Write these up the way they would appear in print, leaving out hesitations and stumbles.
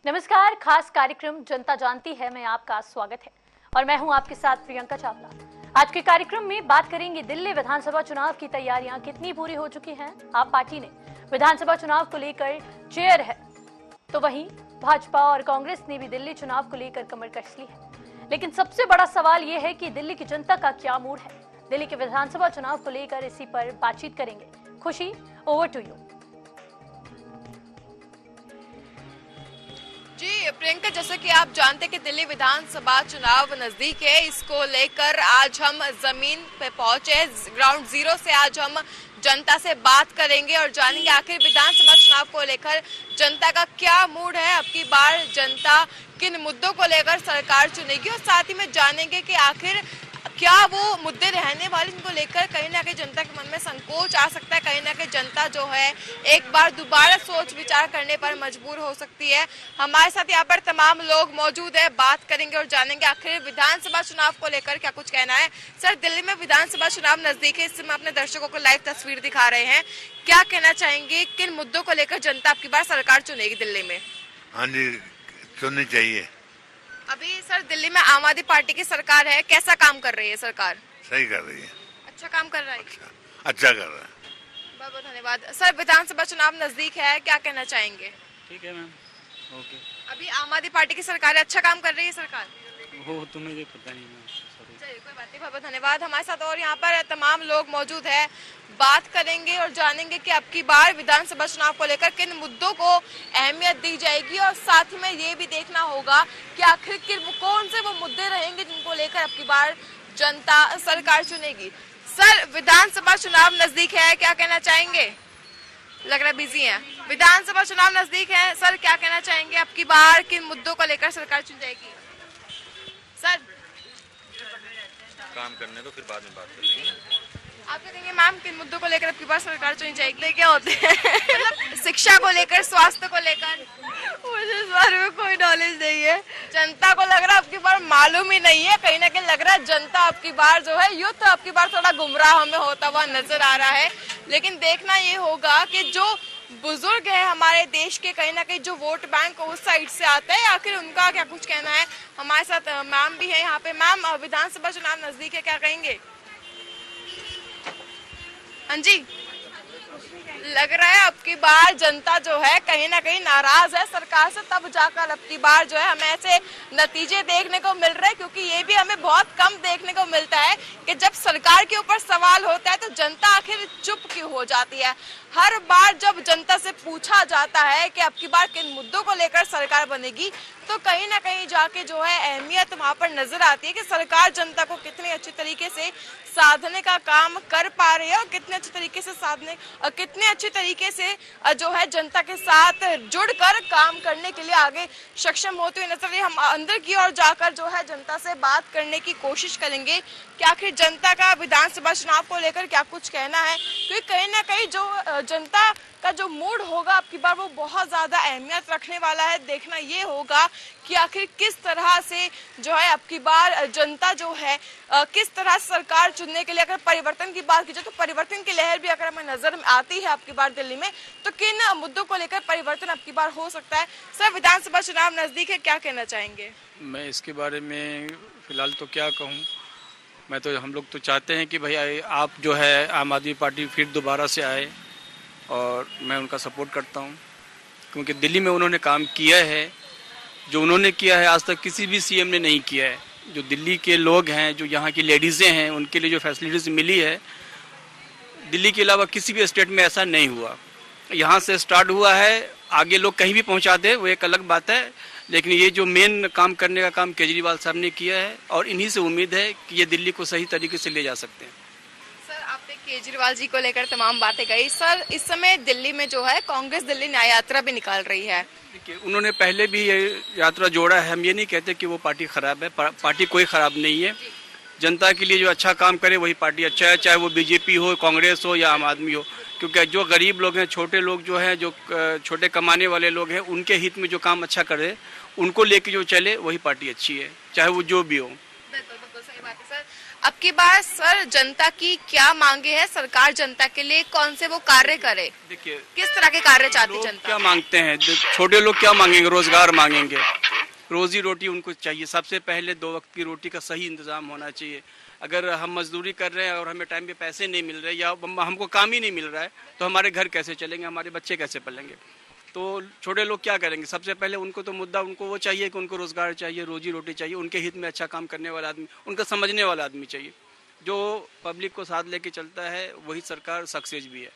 नमस्कार, खास कार्यक्रम जनता जानती है में आपका स्वागत है और मैं हूं आपके साथ प्रियंका चावला। आज के कार्यक्रम में बात करेंगे दिल्ली विधानसभा चुनाव की तैयारियां कितनी पूरी हो चुकी हैं। आप पार्टी ने विधानसभा चुनाव को लेकर चेयर है, तो वहीं भाजपा और कांग्रेस ने भी दिल्ली चुनाव को लेकर कमर कस ली है। लेकिन सबसे बड़ा सवाल यह है कि दिल्ली की जनता का क्या मूड है। दिल्ली के विधानसभा चुनाव को लेकर इसी पर बातचीत करेंगे। खुशी, ओवर टू यू। जी प्रियंका, जैसे कि आप जानते हैं कि दिल्ली विधानसभा चुनाव नजदीक है, इसको लेकर आज हम जमीन पे पहुंचे, ग्राउंड जीरो से आज हम जनता से बात करेंगे और जानेंगे आखिर विधानसभा चुनाव को लेकर जनता का क्या मूड है। अब की बार जनता किन मुद्दों को लेकर सरकार चुनेगी और साथ ही में जानेंगे कि आखिर क्या वो मुद्दे रहने वाले जिनको लेकर कहीं ना कहीं जनता के मन में संकोच आ सकता है। कहीं ना कहीं जनता जो है एक बार दोबारा सोच विचार करने पर मजबूर हो सकती है। हमारे साथ यहाँ पर तमाम लोग मौजूद है, बात करेंगे और जानेंगे आखिर विधानसभा चुनाव को लेकर क्या कुछ कहना है। सर, दिल्ली में विधानसभा चुनाव नजदीक है, इस समय अपने दर्शकों को लाइव तस्वीर दिखा रहे हैं, क्या कहना चाहेंगे, किन मुद्दों को लेकर जनता आपकी बार सरकार चुनेगी दिल्ली में? हाँ जी, चुननी चाहिए। अभी सर दिल्ली में आम आदमी पार्टी की सरकार है, कैसा काम कर रही है सरकार? सही कर रही है। अच्छा काम कर रहा है। अच्छा कर रहा है। बहुत बहुत धन्यवाद। सर, विधानसभा चुनाव नजदीक है, क्या कहना चाहेंगे? ठीक है मैम, ओके। अभी आम आदमी पार्टी की सरकार है, अच्छा काम कर रही है सरकार? वो तो मुझे पता नहीं मैम, चलिए कोई बात नहीं, बहुत बहुत धन्यवाद। हमारे साथ और यहाँ पर तमाम लोग मौजूद है, बात करेंगे और जानेंगे कि अब की बार विधानसभा चुनाव को लेकर किन मुद्दों को अहमियत दी जाएगी और साथ ही में ये भी देखना होगा कि आखिर कौन से वो मुद्दे रहेंगे जिनको लेकर अब की बार जनता सरकार चुनेगी। सर, विधानसभा चुनाव नजदीक है, क्या कहना चाहेंगे? लग रहा है बिजी हैं। विधानसभा चुनाव नजदीक है, सर क्या कहना चाहेंगे, अब की बार किन मुद्दों को लेकर सरकार चुन जाएगी? सर काम करने तो फिर बाद में बात करेंगे। आप क्या कहेंगे मैम, किन मुद्दों को लेकर अब की बार सरकार चुनी जाएगी? क्या होते हैं मतलब शिक्षा को लेकर, स्वास्थ्य को लेकर? मुझे इस बारे में कोई नॉलेज नहीं है। जनता को लग रहा है अब की बार मालूम ही नहीं है, कहीं ना कहीं लग रहा है जनता अब की बार जो है यूथ अब की बार थोड़ा गुमराह में होता हुआ नजर आ रहा है। लेकिन देखना ये होगा कि जो बुजुर्ग है हमारे देश के, कहीं ना कहीं जो वोट बैंक उस साइड से आता है, आखिर उनका क्या कुछ कहना है। हमारे साथ मैम भी है यहाँ पे। मैम, विधानसभा चुनाव नजदीक है, क्या कहेंगे? हाँ जी, लग रहा है अब की बार जनता जो है कहीं ना कहीं नाराज है सरकार से, तब जाकर अब की बार जो है हमें ऐसे नतीजे देखने को मिल रहे हैं, क्योंकि ये भी हमें बहुत कम देखने को मिलता है कि जब सरकार के ऊपर सवाल होता है तो जनता आखिर चुप क्यों हो जाती है। हर बार जब जनता से पूछा जाता है कि अब की बार किन मुद्दों को लेकर सरकार बनेगी, तो कहीं ना कहीं जाके जो है अहमियत वहां पर नजर आती है कि सरकार जनता को कितने अच्छे तरीके से साधने का काम कर पा रही है और कितने अच्छे तरीके से साधने और कितने अच्छे तरीके से जो है जनता के साथ जुड़कर काम करने के लिए आगे सक्षम होते हुए नजर आ रही है। हम अंदर की ओर जाकर जो है जनता से बात करने की कोशिश करेंगे कि आखिर जनता का विधानसभा चुनाव को लेकर क्या कुछ कहना है, क्योंकि कहीं ना कहीं जो जनता का जो मूड होगा अब की बार वो बहुत ज्यादा अहमियत रखने वाला है। देखना ये होगा कि आखिर किस तरह से जो है अब की बार जनता जो है किस तरह सरकार चुनने के लिए, अगर परिवर्तन की बात की जाए तो परिवर्तन की लहर भी अगर हमें नजर आती है अब की बार दिल्ली में, तो किन मुद्दों को लेकर परिवर्तन अब की बार हो सकता है। सर, विधानसभा चुनाव नजदीक है, क्या कहना चाहेंगे? मैं इसके बारे में फिलहाल तो क्या कहूँ। मैं तो, हम लोग तो चाहते हैं कि भाई आप जो है आम आदमी पार्टी फिर दोबारा से आए और मैं उनका सपोर्ट करता हूँ, क्योंकि दिल्ली में उन्होंने काम किया है, जो उन्होंने किया है आज तक किसी भी सीएम ने नहीं किया है। जो दिल्ली के लोग हैं, जो यहाँ की लेडीज़ें हैं, उनके लिए जो फैसिलिटीज़ मिली है दिल्ली के अलावा किसी भी स्टेट में ऐसा नहीं हुआ। यहाँ से स्टार्ट हुआ है, आगे लोग कहीं भी पहुँचा दे वो एक अलग बात है, लेकिन ये जो मेन काम करने का काम केजरीवाल साहब ने किया है और इन्हीं से उम्मीद है कि ये दिल्ली को सही तरीके से ले जा सकते हैं। सर, आपने केजरीवाल जी को लेकर तमाम बातें कही। सर, इस समय दिल्ली में जो है कांग्रेस दिल्ली न्याय यात्रा भी निकाल रही है। देखिए, उन्होंने पहले भी ये यात्रा जोड़ा है। हम ये नहीं कहते कि वो पार्टी खराब है, पार्टी कोई खराब नहीं है। जनता के लिए जो अच्छा काम करे वही पार्टी अच्छा है, चाहे वो बीजेपी हो, कांग्रेस हो या आम आदमी हो, क्योंकि जो गरीब लोग हैं, छोटे लोग जो हैं, जो छोटे कमाने वाले लोग हैं, उनके हित में जो काम अच्छा करे, उनको लेके जो चले वही पार्टी अच्छी है, चाहे वो जो भी हो। बिल्कुल बिल्कुल सही बात है सर। अब की बार सर जनता की क्या मांगे हैं, सरकार जनता के लिए कौन से वो कार्य करे? देखिए, किस तरह के कार्य चाहती लोग जनता? क्या मांगते हैं, छोटे लोग क्या मांगेंगे? रोजगार मांगेंगे, रोजी रोटी उनको चाहिए। सबसे पहले 2 वक्त की रोटी का सही इंतजाम होना चाहिए। अगर हम मजदूरी कर रहे हैं और हमें टाइम पे पैसे नहीं मिल रहे या हमको काम ही नहीं मिल रहा है तो हमारे घर कैसे चलेंगे, हमारे बच्चे कैसे पलेंगे? तो छोटे लोग क्या करेंगे? सबसे पहले उनको तो मुद्दा उनको वो चाहिए कि उनको रोजगार चाहिए, रोजी रोटी चाहिए, उनके हित में अच्छा काम करने वाला आदमी, उनका समझने वाला आदमी चाहिए। जो पब्लिक को साथ लेके चलता है वही सरकार सक्सेस भी है।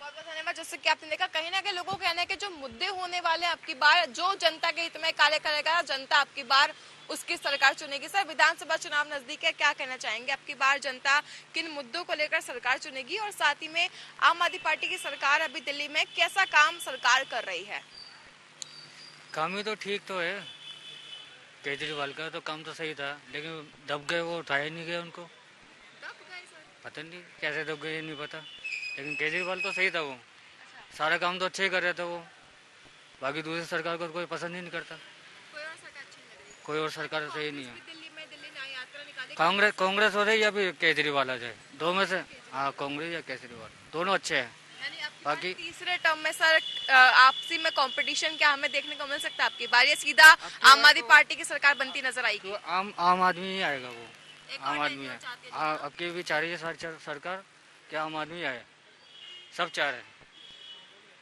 बहुत बहुत धन्यवाद। जैसे कि आपने देखा, कहीं ना कहीं लोगों का कहना है कि जो मुद्दे होने वाले हैं आपकी बार, जो जनता के हित में कार्य करेगा, जनता आपकी बार उसकी सरकार चुनेगी। सर, विधानसभा चुनाव नजदीक है, क्या कहना चाहेंगे? आपकी बार जनता किन मुद्दों को लेकर सरकार चुनेगी, और साथ ही में आम आदमी पार्टी की सरकार अभी दिल्ली में कैसा काम सरकार कर रही है? काम ही तो ठीक तो है, केजरीवाल का तो काम तो सही था, लेकिन दब गए, वो उठाया नहीं गया उनको। पता नहीं कैसे दब गए, नहीं पता, लेकिन केजरीवाल तो सही था, वो सारा काम तो अच्छे ही कर रहा था वो। बाकी दूसरी सरकार को कोई पसंद ही नहीं करता, कोई और सरकार सही नहीं है। कांग्रेस हो रही या फिर केजरीवाल आ जाए, दो में से। हाँ, कांग्रेस या केजरीवाल दोनों अच्छे हैं। बाकी तीसरे टर्म में सर आपसी में कंपटीशन क्या हमें देखने को मिल सकता है आपकी बार, या सीधा आम आदमी पार्टी की सरकार बनती नजर आएगी? तो आम आदमी ही आएगा, वो आम आदमी है। अब की भी चाह रही है सरकार, क्या आम आदमी आए, सब चाह रहे हैं।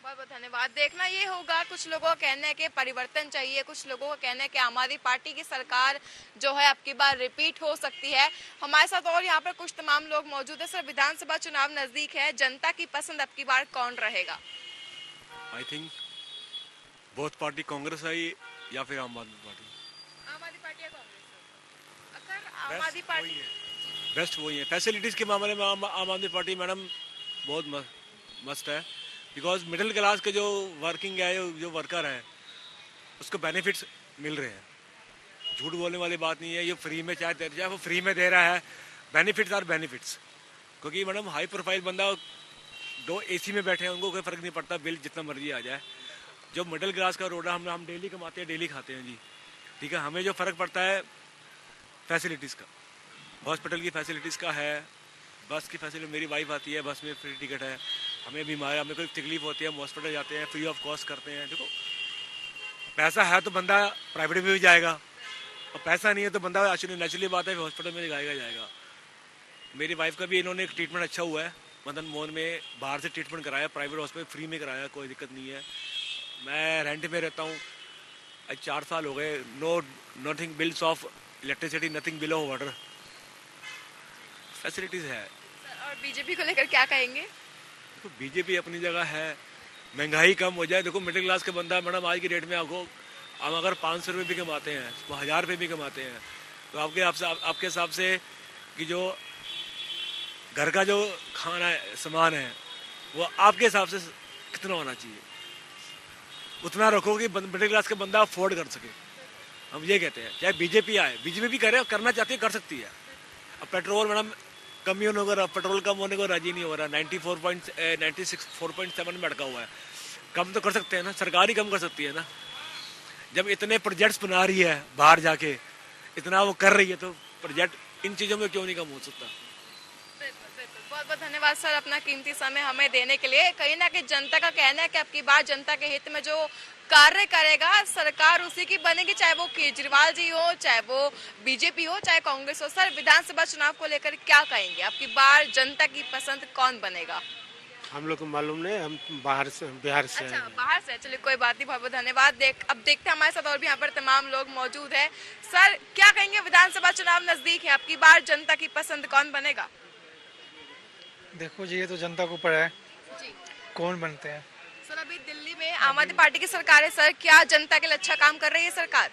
बहुत बहुत धन्यवाद। देखना ये होगा, कुछ लोगों का कहना है कि परिवर्तन चाहिए, कुछ लोगों का कहना है कि आम आदमी पार्टी की सरकार जो है आपकी बार रिपीट हो सकती है। हमारे साथ और यहाँ पर कुछ तमाम लोग मौजूद है। सर, विधानसभा चुनाव नजदीक है, जनता की पसंद आपकी बार कौन रहेगा? I think both party, Congress I या फिर आम आदमी पार्टी। आम आदमी पार्टी या कांग्रेस? अगर आम आदमी पार्टी बेस्ट वही है। फैसिलिटीज के मामले में आम आदमी पार्टी मैडम बहुत मस्त है, बिकॉज मिडिल क्लास के जो वर्किंग है, जो वर्कर है, उसको बेनिफिट्स मिल रहे हैं। झूठ बोलने वाली बात नहीं है, ये फ्री में चाहे वो फ्री में दे रहा है, बेनिफिट्स आर बेनिफिट्स। क्योंकि मैडम हाई प्रोफाइल बंदा 2 AC में बैठे हैं, उनको कोई फ़र्क नहीं पड़ता, बिल जितना मर्जी आ जाए। जो मिडिल क्लास का रोड है, हम डेली कमाते हैं, डेली खाते हैं जी, ठीक है। हमें जो फ़र्क पड़ता है फैसिलिटीज़ का, हॉस्पिटल की फैसिलिटीज़ का है, बस की फैसिलिटी, मेरी वाइफ आती है, बस में फ्री टिकट है। हमें बीमार, हमें कोई तकलीफ होती है, हम हॉस्पिटल जाते हैं, फ्री ऑफ कॉस्ट करते हैं। देखो, पैसा है तो बंदा प्राइवेट में भी जाएगा, और पैसा नहीं है तो बंदा नेचुरली बात है हॉस्पिटल में जाएगा। मेरी वाइफ का भी इन्होंने एक ट्रीटमेंट अच्छा हुआ है, मदन मोहन में बाहर से ट्रीटमेंट कराया, प्राइवेट हॉस्पिटल फ्री में कराया, कोई दिक्कत नहीं है। मैं रेंट में रहता हूँ, आज 4 साल हो गए, nothing bills of electricity, nothing below water, facilities है। और बीजेपी को लेकर क्या कहेंगे? तो बीजेपी अपनी जगह है, महंगाई कम हो जाए। देखो, मिडिल क्लास के बंदा मैडम आज की डेट में आपको, हम अगर 500 रुपये भी कमाते हैं, वो 1000 रुपये भी कमाते हैं, तो आपके हिसाब से कि जो घर का जो खाना है, सामान है, वो आपके हिसाब से कितना होना चाहिए, उतना रखो कि मिडिल क्लास का बंदा अफोर्ड कर सके। हम ये कहते हैं, चाहे बीजेपी आए, बीजेपी भी करे, करना चाहती है, कर सकती है। अब पेट्रोल मैडम कमी होने को, पेट्रोल कम होने को राजी नहीं हो रहा, 96.7 में अटका हुआ है। कम तो कर सकते हैं ना, सरकार ही कम कर सकती है ना। जब इतने प्रोजेक्ट्स बना रही है बाहर जाके, इतना वो कर रही है, तो प्रोजेक्ट इन चीज़ों में क्यों नहीं कम हो सकता? बहुत बहुत धन्यवाद सर, अपना कीमती समय हमें देने के लिए। कहीं ना कहीं जनता का कहना है कि आपकी बार जनता के हित में जो कार्य करेगा, सरकार उसी की बनेगी, चाहे वो केजरीवाल जी हो, चाहे वो बीजेपी हो, चाहे कांग्रेस हो। सर, विधानसभा चुनाव को लेकर क्या कहेंगे? आपकी बार जनता की पसंद कौन बनेगा? हम लोग को मालूम नहीं, हम बाहर से, बिहार से। अच्छा, बाहर से, चलिए कोई बात नहीं, बहुत बहुत धन्यवाद। अब देखते हैं, हमारे साथ और भी यहाँ पर तमाम लोग मौजूद है। सर, क्या कहेंगे, विधानसभा चुनाव नजदीक है, आपकी बार जनता की पसंद कौन बनेगा? देखो जी, ये तो जनता को ऊपर है जी, कौन बनते हैं। सर, अभी दिल्ली में आम आदमी पार्टी की सरकार है सर, क्या जनता के लिए अच्छा काम कर रही है सरकार?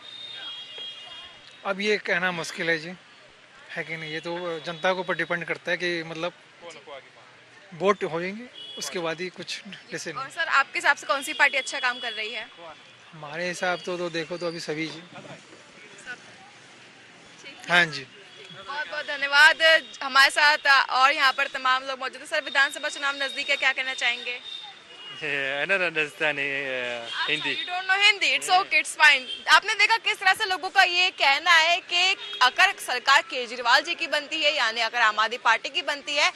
अब ये कहना मुश्किल है जी, है कि नहीं, ये तो जनता के ऊपर डिपेंड करता है कि मतलब वोट हो जाएंगे, उसके बाद ही कुछ डिसीजन। और सर, आपके हिसाब से कौन सी पार्टी अच्छा काम कर रही है? हमारे हिसाब तो देखो तो अभी सभी जी। हाँ जी, बहुत बहुत धन्यवाद। हमारे साथ और यहाँ पर तमाम लोग मौजूद है। सर, विधानसभा चुनाव नजदीक है, क्या कहना चाहेंगे? I don't understand Hindi. You don't know Hindi. It's okay, it's fine. आपने देखा किस तरह से लोगों का ये कहना है कि अगर सरकार केजरीवाल जी की बनती है, यानी अगर आम आदमी पार्टी की बनती है,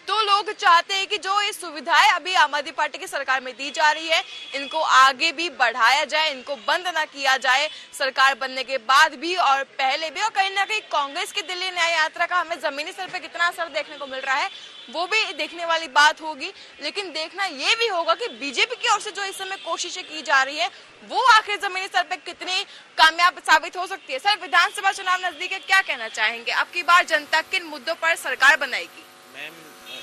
तो लोग चाहते हैं कि जो ये सुविधाएं अभी आम आदमी पार्टी की सरकार में दी जा रही है, इनको आगे भी बढ़ाया जाए, इनको बंद ना किया जाए सरकार बनने के बाद भी और पहले भी। और कहीं ना कहीं कांग्रेस की दिल्ली न्याय यात्रा का हमें जमीनी स्तर पे कितना असर देखने को मिल रहा है वो भी देखने वाली बात होगी। लेकिन देखना ये भी होगा कि बीजेपी की ओर से जो इस समय कोशिशें की जा रही है वो आखिर जमीनी स्तर पे कितनी कामयाब साबित हो सकती है। सर, विधानसभा चुनाव नजदीक है, क्या कहना चाहेंगे? अब की बार जनता किन मुद्दों पर सरकार बनाएगी? मैम,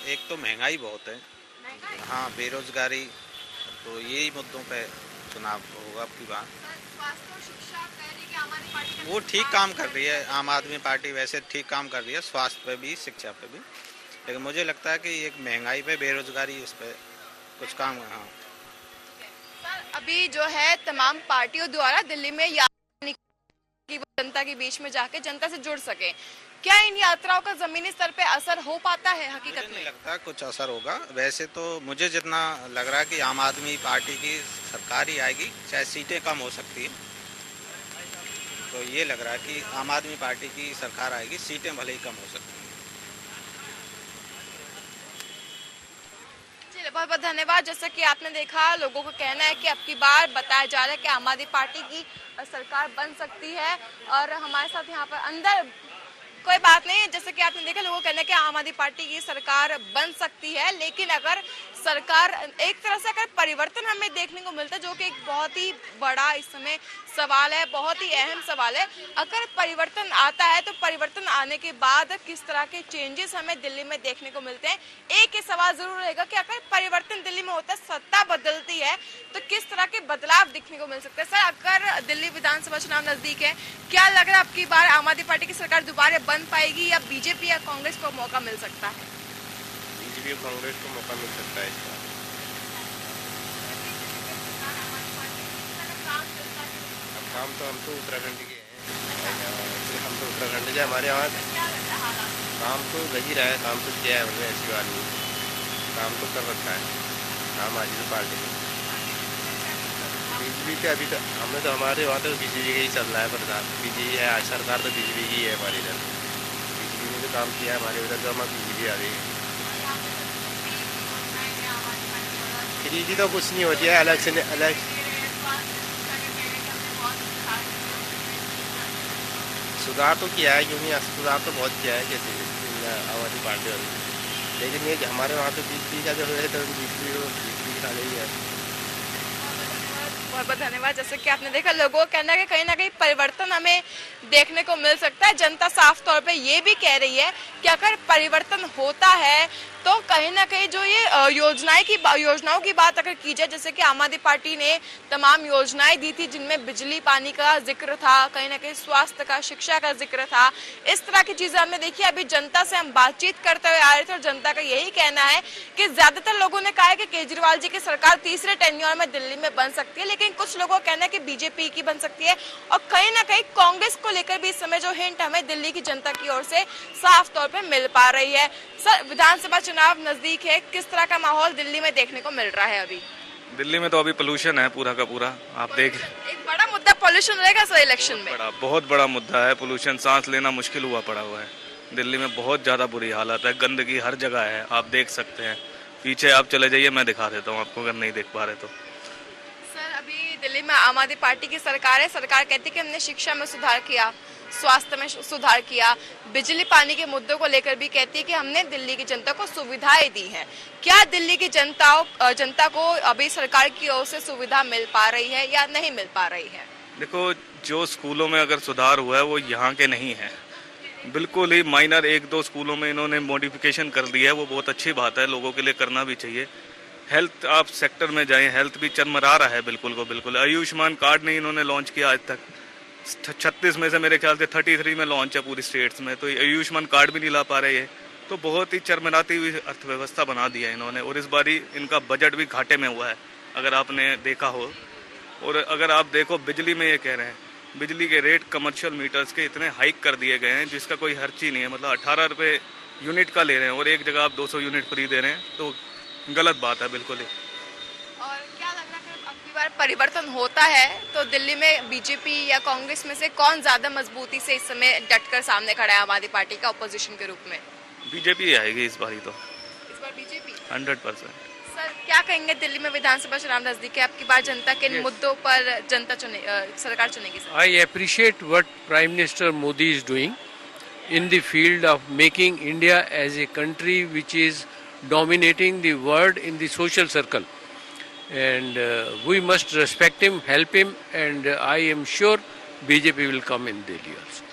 एक तो महंगाई बहुत है, हाँ, बेरोजगारी, तो यही मुद्दों पे चुनाव होगा अब की बार। वो ठीक काम कर रही है, आम आदमी पार्टी वैसे ठीक काम कर रही है, स्वास्थ्य पे भी, शिक्षा पे भी, लेकिन मुझे लगता है कि एक महंगाई पे, बेरोजगारी, उस पर कुछ काम। हाँ सर, अभी जो है तमाम पार्टियों द्वारा दिल्ली में यात्रा की वो जनता के बीच में जाके जनता से जुड़ सके, क्या इन यात्राओं का जमीनी स्तर पे असर हो पाता है? हकीकत में नहीं लगता कुछ असर होगा। वैसे तो मुझे जितना लग रहा है कि आम आदमी पार्टी की सरकार ही आएगी, चाहे सीटें कम हो सकती है, तो ये लग रहा है कि आम आदमी पार्टी की सरकार आएगी, सीटें भले ही कम हो सकती हैं। बहुत बहुत धन्यवाद। जैसा कि आपने देखा, लोगों का कहना है कि अब की बार बताया जा रहा है कि आम आदमी पार्टी की सरकार बन सकती है। और हमारे साथ यहाँ पर अंदर कोई बात नहीं है, जैसे कि आपने देखा, लोगों का कहना है कि आम आदमी पार्टी की सरकार बन सकती है, लेकिन अगर सरकार एक तरह से अगर परिवर्तन हमें देखने को मिलता है, जो कि एक बहुत ही बड़ा इस समय सवाल है, बहुत ही अहम सवाल है। अगर परिवर्तन आता है तो परिवर्तन आने के बाद किस तरह के चेंजेस हमें दिल्ली में देखने को मिलते हैं। एक ही सवाल जरूर रहेगा कि अगर परिवर्तन दिल्ली में होता है, सत्ता बदलती है, तो किस तरह के बदलाव दिखने को मिल सकते हैं। सर, अगर दिल्ली विधानसभा चुनाव नजदीक है, क्या लग रहा है अब की बार आम आदमी पार्टी की सरकार दोबारा बन पाएगी या बीजेपी या कांग्रेस को मौका मिल सकता है? बीजेपी और कांग्रेस को मौका मिल सकता है इसका। अब काम तो हम तो उत्तराखंड के हैं, हम तो उत्तराखंड से, हमारे यहाँ काम तो लग ही रहा है, काम तो किया है हमने, ऐसी बात नहीं, काम तो कर रखा है आम आदमी पार्टी ने। बीजेपी के अभी तक हमें तो हमारे वहाँ तो बीजेपी का ही चल रहा है, प्रधान बीजेपी है, आज सरकार तो बीजेपी की है हमारे इधर। बीजेपी ने तो काम किया है हमारे उधर, तो हमारी बीजेपी आ रही है। फ्री तो कुछ नहीं होती है, अलग से अलग सुधार तो किया है, क्योंकि सुधार तो बहुत किया है जैसे आम आदमी पार्टी वाली, लेकिन ये हमारे वहाँ तो बीजेपी का जो है तो बीजेपी का ही है। बहुत बहुत धन्यवाद। जैसे कि आपने देखा, लोगों का कहना है कि कहीं ना कहीं परिवर्तन हमें देखने को मिल सकता है। जनता साफ तौर पे ये भी कह रही है कि अगर परिवर्तन होता है तो कहीं ना कहीं जो ये योजनाओं की बात अगर की जाए, जैसे कि आम आदमी पार्टी ने तमाम योजनाएं दी थी जिनमें बिजली पानी का जिक्र था, कहीं ना कहीं स्वास्थ्य का, शिक्षा का जिक्र था, इस तरह की चीजें हमने देखी। अभी जनता से हम बातचीत करते हुए आ रहे थे और जनता का यही कहना है कि ज्यादातर लोगों ने कहा है कि केजरीवाल जी की सरकार तीसरे टेन्योर में दिल्ली में बन सकती है, लेकिन कुछ लोगों का कहना है कि बीजेपी की बन सकती है। और कहीं ना कहीं कांग्रेस को लेकर भी इस समय जो हिंट हमें दिल्ली की जनता की ओर से साफ तौर पर मिल पा रही है। सर, विधानसभा चुनाव नजदीक है, किस तरह का माहौल दिल्ली में देखने को मिल रहा है? अभी दिल्ली में तो अभी पोल्यूशन है पूरा का पूरा, आप देख, एक बड़ा मुद्दा पोल्यूशन रहेगा सर इलेक्शन में। बहुत बड़ा मुद्दा है पोल्यूशन, सांस लेना मुश्किल हुआ पड़ा हुआ है दिल्ली में, बहुत ज्यादा बुरी हालत है, गंदगी हर जगह है, आप देख सकते हैं। पीछे आप चले जाइए, मैं दिखा देता हूँ आपको अगर नहीं देख पा रहे तो। सर, अभी दिल्ली में आम आदमी पार्टी की सरकार है, सरकार कहती है कि हमने शिक्षा में सुधार किया, स्वास्थ्य में सुधार किया, बिजली पानी के मुद्दों को लेकर भी कहती है कि हमने दिल्ली की जनता को सुविधाएं दी हैं। क्या दिल्ली की जनता को अभी सरकार की ओर से सुविधा मिल पा रही है या नहीं मिल पा रही है? देखो, जो स्कूलों में अगर सुधार हुआ है वो यहाँ के नहीं है, बिल्कुल ही माइनर, एक दो स्कूलों में इन्होंने मॉडिफिकेशन कर दिया है, वो बहुत अच्छी बात है, लोगों के लिए करना भी चाहिए। हेल्थ आप सेक्टर में जाएं, हेल्थ भी चरमरा रहा है बिल्कुल को बिल्कुल। आयुष्मान कार्ड नहीं इन्होंने लॉन्च किया आज तक, 36 में से मेरे ख्याल से 33 में लॉन्च है पूरी स्टेट्स में, तो आयुष्मान कार्ड भी नहीं ला पा रहे हैं। तो बहुत ही चरमराती हुई अर्थव्यवस्था बना दी है इन्होंने, और इस बारी इनका बजट भी घाटे में हुआ है अगर आपने देखा हो। और अगर आप देखो, बिजली में ये कह रहे हैं, बिजली के रेट कमर्शियल मीटर्स के इतने हाइक कर दिए गए हैं जिसका कोई खर्च ही नहीं है, मतलब 18 रुपये यूनिट का ले रहे हैं और एक जगह आप 200 यूनिट फ्री दे रहे हैं, तो गलत बात है बिल्कुल ही। और बार परिवर्तन होता है तो दिल्ली में बीजेपी या कांग्रेस में से कौन ज्यादा मजबूती से इस समय डटकर सामने खड़ा है आम आदमी पार्टी का ऑपोजिशन के रूप में? बीजेपी आएगी इस बार ही तो, इस बार बीजेपी 100%। सर क्या कहेंगे, दिल्ली में विधानसभा चुनाव नजदीक है, आपकी बार जनता के इन मुद्दों पर जनता सरकार चुनेगी sir? I appreciate what Prime Minister Modi is doing in the field of making India as a country which is dominating the world in the social circle. And we must respect him, help him, and I am sure BJP will come in Delhi also.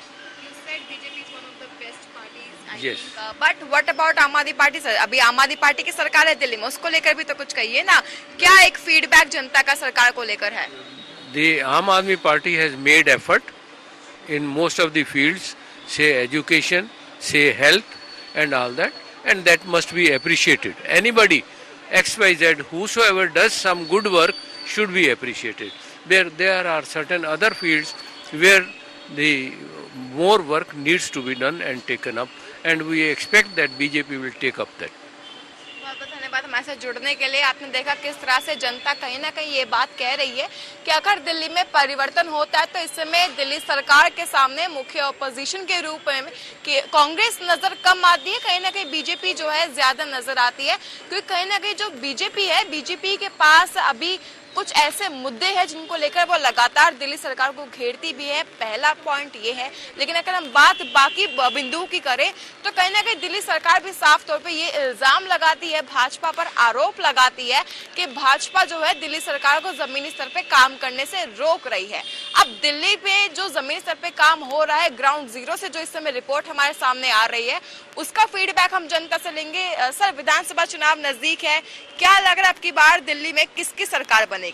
You said BJP is one of the best parties, I Yes. think. But what about आम आदमी party sir? अभी आम आदमी party की सरकार है दिल्ली में, उसको लेकर भी तो कुछ कहिए ना, क्या एक फीडबैक जनता का सरकार को लेकर है? The Aam Aadmi Party has made effort in most of the fields, say education, say health and all that, and that must be appreciated. Anybody, XYZ, whosoever does some good work should be appreciated. There are certain other fields where the more work needs to be done and taken up, and we expect that BJP will take up that. बहुत बहुत धन्यवाद हमारे साथ जुड़ने के लिए। आपने देखा किस तरह से जनता कहीं ना कहीं ये बात कह रही है कि अगर दिल्ली में परिवर्तन होता है तो इस समय दिल्ली सरकार के सामने मुख्य ऑपोजिशन के रूप में कि कांग्रेस नजर कम आती है, कहीं ना कहीं बीजेपी जो है ज्यादा नजर आती है, क्योंकि कहीं ना कहीं जो बीजेपी है, बीजेपी के पास अभी कुछ ऐसे मुद्दे हैं जिनको लेकर वो लगातार दिल्ली सरकार को घेरती भी है। पहला पॉइंट ये है, लेकिन अगर हम बात बाकी बिंदुओं की करें तो कहीं ना कहीं दिल्ली सरकार भी साफ तौर पे ये इल्जाम लगाती है, भाजपा पर आरोप लगाती है कि भाजपा जो है दिल्ली सरकार को जमीनी स्तर पे काम करने से रोक रही है। अब दिल्ली पे जो जमीनी स्तर पे काम हो रहा है, ग्राउंड जीरो से जो इस समय रिपोर्ट हमारे सामने आ रही है, उसका फीडबैक हम जनता से लेंगे। सर, विधानसभा चुनाव नजदीक है, क्या लग रहा है आपकी बार दिल्ली में किसकी सरकार बनेगी?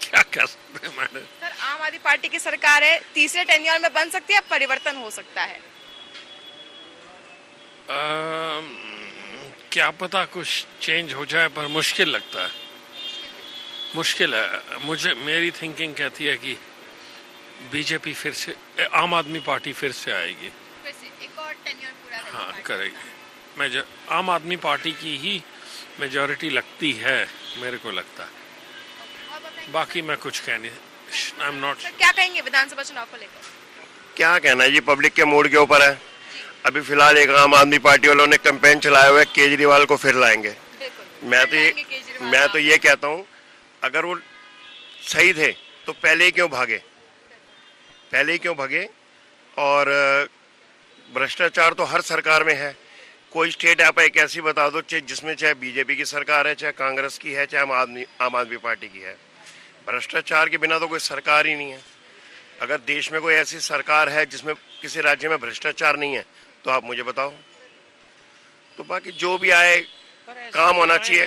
क्या कह सकते हैं मैडम? सर, आम आदमी पार्टी की सरकार है, तीसरे टेन्योर में बन सकती है, परिवर्तन हो सकता है? क्या पता कुछ चेंज हो जाए, पर मुश्किल लगता है, मुश्किल है। मुझे मेरी थिंकिंग कहती है कि बीजेपी फिर से, आम आदमी पार्टी फिर से आएगी, फिर से एक और टेन्योर पूरा करेगी। हाँ करेगी। आम आदमी पार्टी की ही मेजॉरिटी लगती है, मेरे को लगता है, बाकी मैं कुछ कह नहीं, आई एम नॉट। क्या कहेंगे विधानसभा चुनाव को लेकर? क्या कहना है जी, पब्लिक के मूड के ऊपर है। अभी फिलहाल एक आम आदमी पार्टी वालों ने कैंपेन चलाया हुआ है, केजरीवाल को फिर लाएंगे। मैं तो ये कहता हूँ, अगर वो सही थे तो पहले ही क्यों भागे, और भ्रष्टाचार तो हर सरकार में है। कोई स्टेट आप एक ऐसी बता दो जिसमें चाहे बीजेपी की सरकार है, चाहे कांग्रेस की है, चाहे आम आदमी पार्टी की है, भ्रष्टाचार के बिना तो कोई सरकार ही नहीं है। अगर देश में कोई ऐसी सरकार है जिसमें किसी राज्य में भ्रष्टाचार नहीं है तो आप मुझे बताओ। तो बाकी जो भी आए, काम होना चाहिए।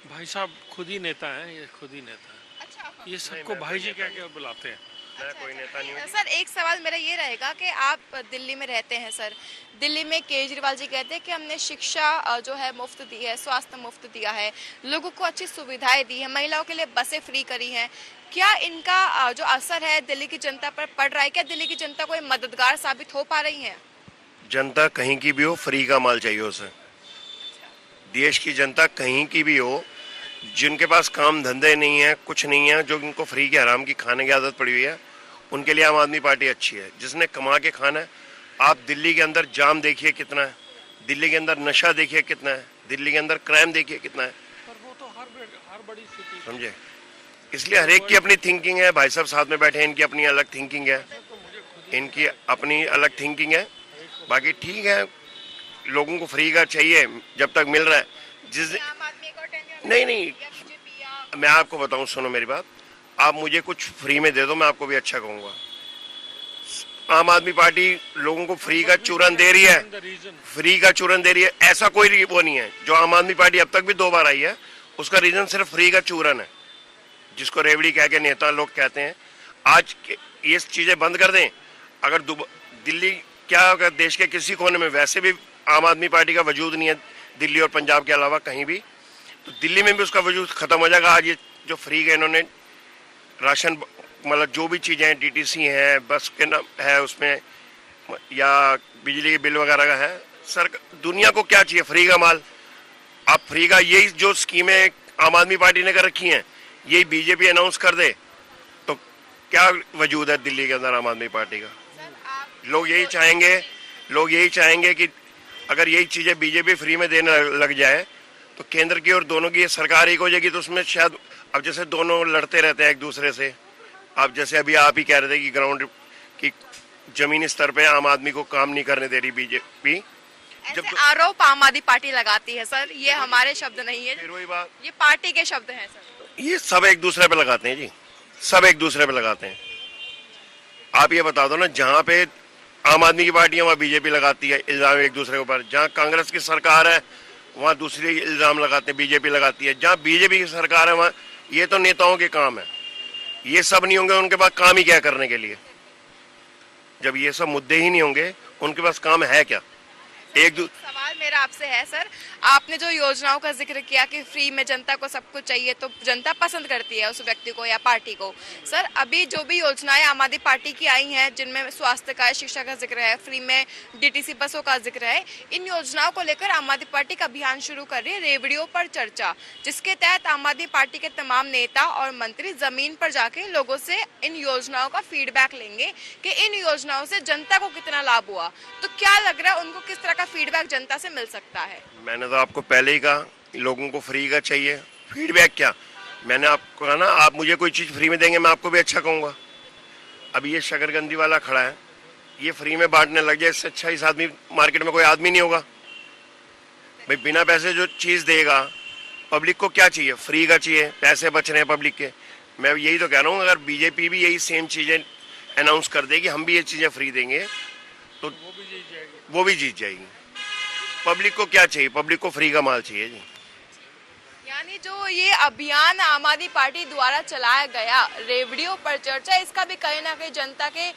भाई साहब खुद ही नेता है, ये खुद ही नेता है। अच्छा, ये सबको भाई जी क्या क्या बुलाते हैं। मैं कोई नेता नहीं हूँ। सर, एक सवाल मेरा ये रहेगा कि आप दिल्ली में रहते हैं सर, दिल्ली में केजरीवाल जी कहते हैं कि हमने शिक्षा जो है मुफ्त दी है, स्वास्थ्य मुफ्त दिया है, लोगों को अच्छी सुविधाएं दी है, महिलाओं के लिए बसें फ्री करी हैं। क्या इनका जो असर है दिल्ली की जनता पर पड़ रहा है? क्या दिल्ली की जनता कोई मददगार साबित हो पा रही है? जनता कहीं की भी हो, फ्री का माल चाहिए उसे। देश की जनता कहीं की भी हो, जिनके पास काम धंधे नहीं है, कुछ नहीं है, जो इनको फ्री के हराम की खाने की आदत पड़ी हुई है, उनके लिए आम आदमी पार्टी अच्छी है। जिसने कमा के खाना है, आप दिल्ली के अंदर जाम देखिए कितना है, दिल्ली के अंदर नशा देखिए कितना है, दिल्ली के अंदर क्राइम देखिए कितना है, पर वो तो हर बड़ी सिटी, समझे। इसलिए हर एक की अपनी थिंकिंग है। भाई साहब साथ में बैठे हैं, इनकी अपनी अलग थिंकिंग है, बाकी ठीक है, लोगों को फ्री का चाहिए जब तक मिल रहा है। नहीं, मैं आपको बताऊं, सुनो मेरी बात, आप मुझे कुछ फ्री में दे दो, मैं आपको भी अच्छा कहूंगा। आम आदमी पार्टी लोगों को फ्री का चूरन दे रही है, ऐसा कोई वो नहीं है। जो आम आदमी पार्टी अब तक भी 2 बार आई है, उसका रीजन सिर्फ फ्री का चूरन है, जिसको रेवड़ी कह के नेता लोग कहते हैं। आज ये चीजें बंद कर दें, अगर दिल्ली क्या, अगर देश के किसी कोने में वैसे भी आम आदमी पार्टी का वजूद नहीं है, दिल्ली और पंजाब के अलावा कहीं भी, तो दिल्ली में भी उसका वजूद खत्म हो जाएगा। आज ये जो फ्री का इन्होंने राशन, मतलब जो भी चीज़ें हैं, DTC है, बस के नाम है उसमें, या बिजली के बिल वगैरह का है, सर दुनिया को क्या चाहिए? फ्री का माल। आप फ्री का यही जो स्कीमें आम आदमी पार्टी ने कर रखी हैं, यही बीजेपी अनाउंस कर दे तो क्या वजूद है दिल्ली के अंदर आम आदमी पार्टी का? लोग यही चाहेंगे कि अगर यही चीजें बीजेपी फ्री में देने लग जाए तो केंद्र की और दोनों की सरकार एक हो जाएगी, तो उसमें शायद अब जैसे दोनों लड़ते रहते हैं एक दूसरे से, अब जैसे अभी आप ही कह रहे थे कि ग्राउंड की जमीनी स्तर पे आम आदमी को काम नहीं करने दे रही बीजेपी। जब आरोप आम आदमी पार्टी लगाती है सर, ये हमारे शब्द नहीं है, फिर वही बात, ये पार्टी के शब्द हैं सर। ये सब एक दूसरे पे लगाते हैं जी, सब एक दूसरे पे लगाते हैं। आप ये बता दो ना, जहाँ पे आम आदमी की पार्टी है वहाँ बीजेपी लगाती है इल्जाम एक दूसरे के ऊपर, जहाँ कांग्रेस की सरकार है वहाँ दूसरी इल्जाम लगाते हैं, बीजेपी लगाती है, जहाँ बीजेपी की सरकार है वहाँ। ये तो नेताओं के काम है, ये सब नहीं होंगे उनके पास काम ही क्या करने के लिए? जब ये सब मुद्दे ही नहीं होंगे उनके पास काम है क्या? सवाल मेरा आपसे है सर, आपने जो योजनाओं का जिक्र किया कि फ्री में जनता को सब कुछ चाहिए तो जनता पसंद करती है उस व्यक्ति को या पार्टी को। सर अभी जो भी योजनाएं आम आदमी पार्टी की आई हैं, जिनमें स्वास्थ्य का, शिक्षा का जिक्र है, फ्री में डीटीसी बसों का जिक्र है, इन योजनाओं को लेकर आम आदमी पार्टी का अभियान शुरू कर रही है रेवड़ियों पर चर्चा, जिसके तहत आम आदमी पार्टी के तमाम नेता और मंत्री जमीन पर जाके लोगों से इन योजनाओं का फीडबैक लेंगे कि इन योजनाओं से जनता को कितना लाभ हुआ। तो क्या लग रहा है उनको किस तरह का फीडबैक जनता से मिल सकता है? मैंने तो आपको पहले ही कहा लोगों को फ्री का चाहिए, फीडबैक क्या? मैंने आपको कहा ना, आप मुझे कोई चीज फ्री में देंगे मैं आपको भी अच्छा कहूंगा। अभी ये शकरकंदी वाला खड़ा है, ये फ्री में बांटने लग जाए, इससे अच्छा इस आदमी मार्केट में कोई आदमी नहीं होगा भाई। बिना पैसे जो चीज देगा, पब्लिक को क्या चाहिए? फ्री का चाहिए, पैसे बच रहे हैं पब्लिक के। मैं यही तो कह रहा हूँ, अगर बीजेपी भी यही सेम चीजें अनाउंस कर देगी, हम भी ये चीजें फ्री देंगे, तो वो भी जीत जाएगी। पब्लिक को क्या चाहिए? पब्लिक को फ्री का माल चाहिए जी। यानी जो ये अभियान आम आदमी पार्टी द्वारा चलाया गया रेवड़ियों पर चर्चा, इसका भी कहीं ना कहीं जनता के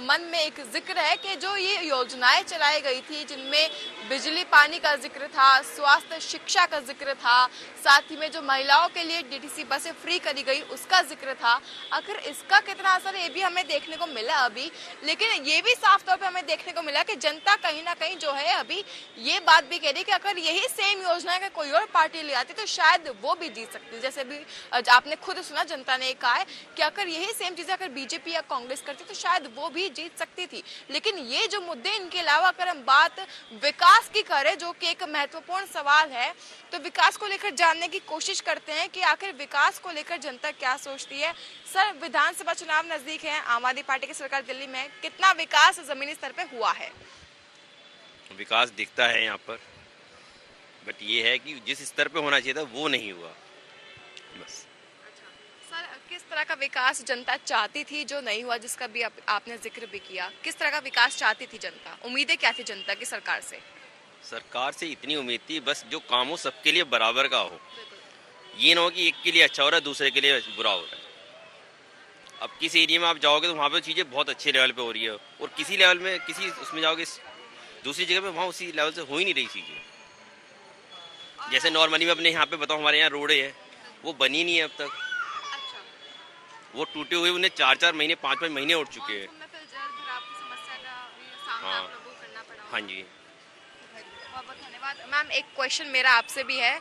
मन में एक जिक्र है कि जो ये योजनाएं चलाई गई थी, जिनमें बिजली पानी का जिक्र था, स्वास्थ्य शिक्षा का जिक्र था, साथ ही में जो महिलाओं के लिए डीटीसी बसें फ्री करी गई उसका जिक्र था, आखिर इसका कितना असर ये भी हमें देखने को मिला अभी। लेकिन ये भी साफ तौर पे हमें देखने को मिला कि जनता कहीं ना कहीं जो है अभी ये बात भी कह रही कि अगर यही सेम योजना का कोई और पार्टी ले आती तो शायद वो भी जीत सकती। जैसे भी आपने खुद सुना, जनता ने कहा है कि अगर यही सेम चीजें अगर बीजेपी या कांग्रेस करती तो शायद वो भी जीत सकती थी। लेकिन ये जो मुद्दे, इनके अलावा अगर हम बात विकास की करें, जो कि एक महत्वपूर्ण सवाल है, तो विकास को लेकर जानने की कोशिश करते हैं कि आखिर विकास को लेकर जनता क्या सोचती है। सर विधानसभा चुनाव नजदीक है, आम आदमी पार्टी की सरकार दिल्ली में, कितना विकास जमीनी स्तर पे हुआ है? विकास दिखता है यहाँ पर, बट ये है कि जिस स्तर पे होना चाहिए था वो नहीं हुआ बस। सर किस तरह का विकास जनता चाहती थी जो नहीं हुआ, जिसका भी आपने जिक्र भी किया? किस तरह का विकास चाहती थी जनता? उम्मीदें क्या थी जनता की सरकार से? सरकार से इतनी उम्मीद थी बस जो काम हो सबके लिए बराबर का हो, ये ना हो कि एक के लिए अच्छा हो रहा है दूसरे के लिए बुरा हो रहा है। अब किस एरिया में आप जाओगे तो वहाँ पे चीज़ें बहुत अच्छे लेवल पे हो रही है, और किसी लेवल में किसी उसमें जाओगे दूसरी जगह पे वहाँ उसी लेवल से हो ही नहीं रही चीज़ें। जैसे नॉर्मली मैं अपने यहाँ पे बताऊँ, हमारे यहाँ रोडें है वो बनी नहीं है अब तक। वो टूटे हुए उन्हें 4-4 महीने 5-5 महीने उठ चुके हैं। हाँ जी, बहुत बहुत धन्यवाद मैम। एक क्वेश्चन मेरा आपसे भी है,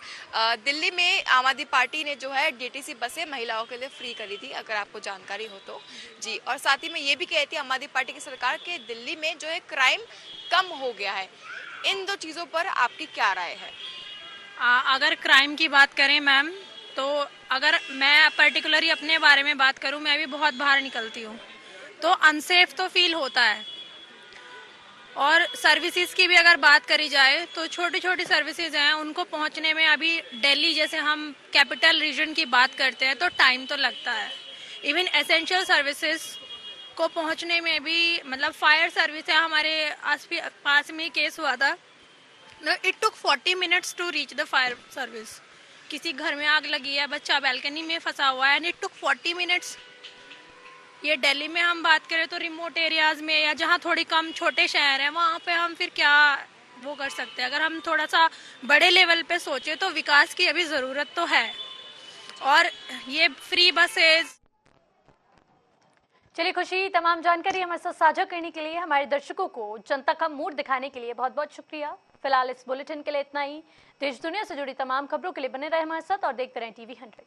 दिल्ली में आम आदमी पार्टी ने जो है डीटीसी बसें महिलाओं के लिए फ्री करी थी, अगर आपको जानकारी हो तो जी, और साथ ही में ये भी कहती है आम आदमी पार्टी की सरकार के दिल्ली में जो है क्राइम कम हो गया है। इन दो चीज़ों पर आपकी क्या राय है? अगर क्राइम की बात करें मैम, तो अगर मैं पर्टिकुलरली अपने बारे में बात करूं, मैं भी बहुत बाहर निकलती हूं तो अनसेफ तो फील होता है। और सर्विसेज की भी अगर बात करी जाए तो छोटी छोटी सर्विसेज हैं, उनको पहुंचने में अभी दिल्ली जैसे हम कैपिटल रीजन की बात करते हैं तो टाइम तो लगता है। इवन एसेंशियल सर्विसेज को पहुंचने में भी, मतलब फायर सर्विस है, हमारे पास में केस हुआ था, it took 40 minutes to reach the fire service. किसी घर में आग लगी है, बच्चा बैल्कनी में फंसा हुआ है, एंड इट टुक 40 मिनट्स। ये दिल्ली में हम बात करें तो रिमोट एरियाज में या जहाँ थोड़ी कम छोटे शहर हैं वहाँ पे हम फिर क्या वो कर सकते हैं। अगर हम थोड़ा सा बड़े लेवल पे सोचे तो विकास की अभी ज़रूरत तो है। और ये फ्री बसेज, चलिए खुशी, तमाम जानकारी हमारे साथ साझा करने के लिए, हमारे दर्शकों को जनता का मूड दिखाने के लिए बहुत बहुत शुक्रिया। फिलहाल इस बुलेटिन के लिए इतना ही। देश दुनिया से जुड़ी तमाम खबरों के लिए बने रहे हमारे साथ और देखते रहें TV 100।